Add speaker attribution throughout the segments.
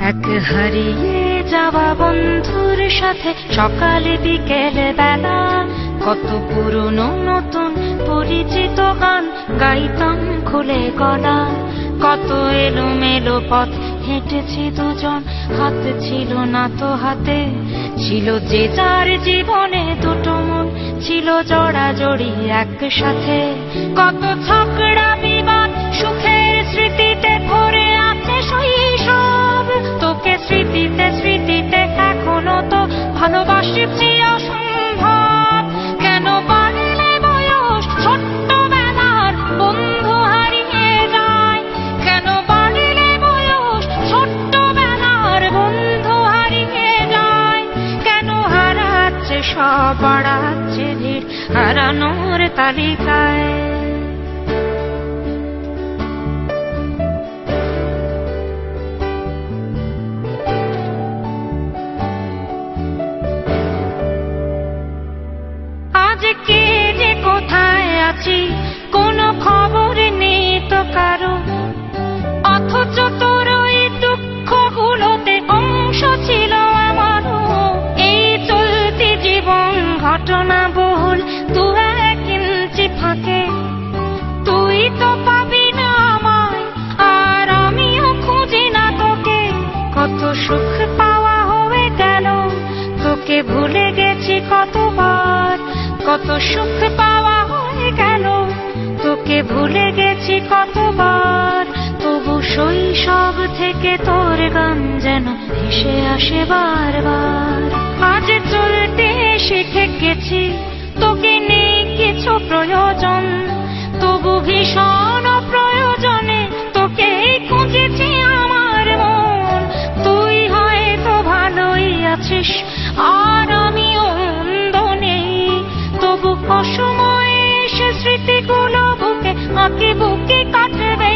Speaker 1: এক হারিয়ে যাওয়া বন্ধুর সাথে সকালে বিকেলে বেলা কত পুরনো নতুন পরিচিত গান গাইতাম খুলে গলা। কত এলোমেলো পথ হেঁটেছি দুজন, হাত ছিল না তো হাতে, ছিল যে যার জীবনে দুটো মন, ছিল জড়াজড়ি একসাথে। কত ঝগড়া বিবাদ সুখের স্মৃতিতে ভরে আছে শৈশব, তোকে স্মৃতিতে স্মৃতিতে এখনো তো ভালোবাসছি অসম্ভব। কেন বাড়লে বয়স ছোট্টবেলার বন্ধু হারিয়ে যায়, কেন বাড়লে বয়স ছোট্টবেলার বন্ধু হারিয়ে যায়, কেন হারাচ্ছে সব বাড়াচ্ছে ভিড় হারানোর তালিকায়। কে যে কোথায় আছি কোনো খবর নেই তো কারো, অথচ তোর ওই দুঃখগুলোতে অংশ ছিল আমারও। এই চলতি জীবন ঘটনা বহুল দু এক ইঞ্চি ফাঁকে, তুই তো পাবি না আমায় আর আমিও খুঁজি না তোকে। কত সুখ পাওয়া হয়ে গেল, তোকে ভুলে গেছি কতবার। কত সুখ পাওয়া হয়ে গেল, তোকে ভুলে গেছি কতবার। তবু শৈশব থেকে তোর গান যেন ভেসে আসে বারবার। আজ চলতে শিখে গেছি, তোকে নেই কিছু প্রয়োজন, তবু ভীষণ প্রয়োজনে তোকে খুঁজেছি আমার মন। তুই হয়তো ভালোই আছিস আর আমিও মন্দ নেই, তবু অসময়ে এসে স্মৃতিগুলো বুকে আঁকে বুকে কাটবে।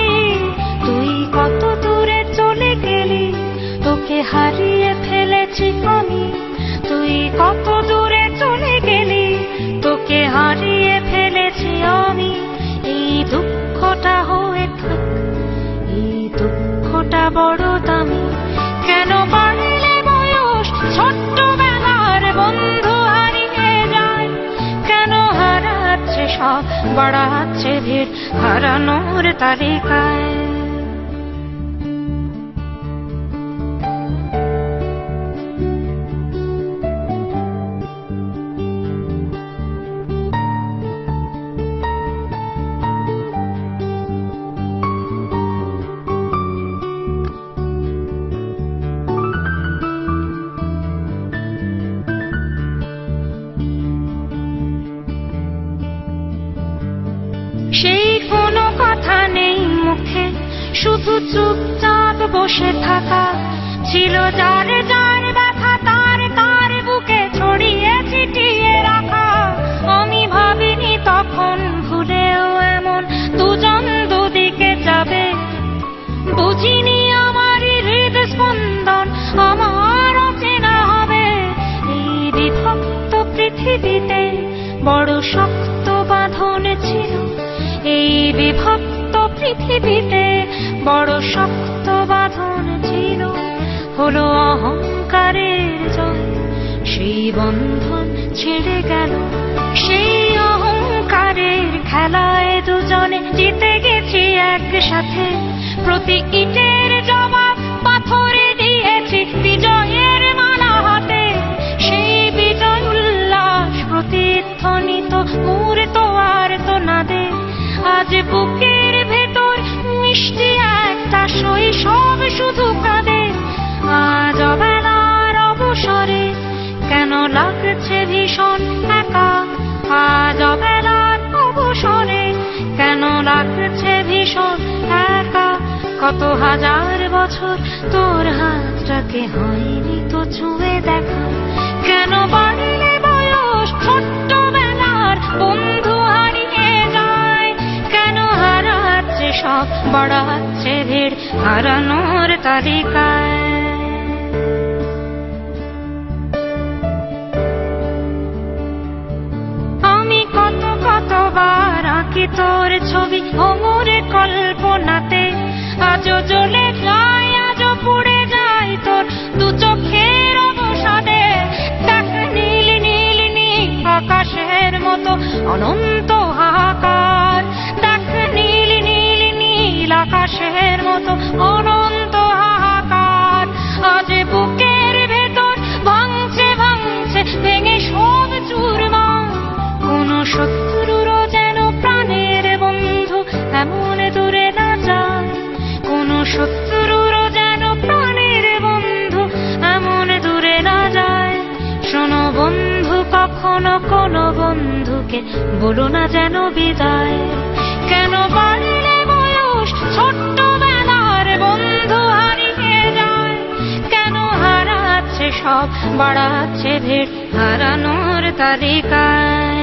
Speaker 1: তুই কত দূরে চলে গেলি, তোকে হারিয়ে ফেলেছি আমি। তুই কত দূরে চলে গেলি, তোকে হারিয়ে ফেলেছি আমি। এই দুঃখটা হয়ে থাক, এই দুঃখটা বড় দামি। কেন বাড়লে বয়স ছোট্টবেলার বন্ধু হারিয়ে যায়, কেন হারাচ্ছে সব বাড়াচ্ছে ভিড় হারানোর তালিকায়। সেই কোনো কথা নেই মুখে, শুধু চুপচাপ বসে থাকা। ছিল যার যার ব্যথা তার তার বুকে ছড়িয়ে ছিটিয়ে রাখা। আমি ভাবিনি তখন ভুলেও এমন দুজন দুদিকে যাবে, বুঝিনি আমার হৃদ স্পন্দন আমার অচেনা হবে। এই বিভক্ত পৃথিবীতে বড় শক্ত বাঁধন ছিল, এই বিভক্ত পৃথিবীতে বড় শক্ত বাঁধন ছিল। হলো অহংকারের জয়, সেই বন্ধন ছেড়ে গেল। সেই অহংকারের খেলায় দুজনে জিতে গেছি একসাথে। প্রতি ইটের জবাব পাথরে দিয়েছি বিজয়ের মালা হাতে। সেই বিজয় উল্লাস প্রতিধ্বনিত মুহূর্ত আর তো নাদে। আজ বুকের ভেতর মিষ্টি একটা শৈশব শুধু কাঁদে। আজ অবেলার অবসরে কেন লাগছে ভীষণ একা, আজ অবেলার অবসরে কেন লাগছে ভীষণ একা। কত হাজার বছর তোর হাতটাকে হয়নি তো ছুঁয়ে দেখা। কেন বাড়লে বয়স ছোট্টবেলার বন্ধু হারিয়ে যায়, কেন হারাচ্ছে সব বাড়াচ্ছে ভিড় হারানোর তালিকায়। আমি কতবার আঁকি তোর ছবি অমর কল্পনাতে। আজও জ্বলে যায়, আজও পুড়ে যায় তো অনন্ত হাহাকার। দেখ নীল নীল নীল আকাশের মতো অনন্ত হাহাকার, আজ বুকের ভেতর ভাঙছে ভাঙছে ভেঙে সব চুরমার। কোন শত্রুরও যেন প্রাণের বন্ধু এমন দূরে না যায়, কোন শত্রুরও যেন প্রাণের বন্ধু এমন দূরে না যায়। শোনো বন্ধু, কখনো কোনো বন্ধুকে বলো না যেন বিদায়। কেন বাড়লে বয়স ছোট্টবেলার বন্ধু হারিয়ে যায়, কেন হারাচ্ছে সব বাড়াচ্ছে ভিড় হারানোর তালিকায়।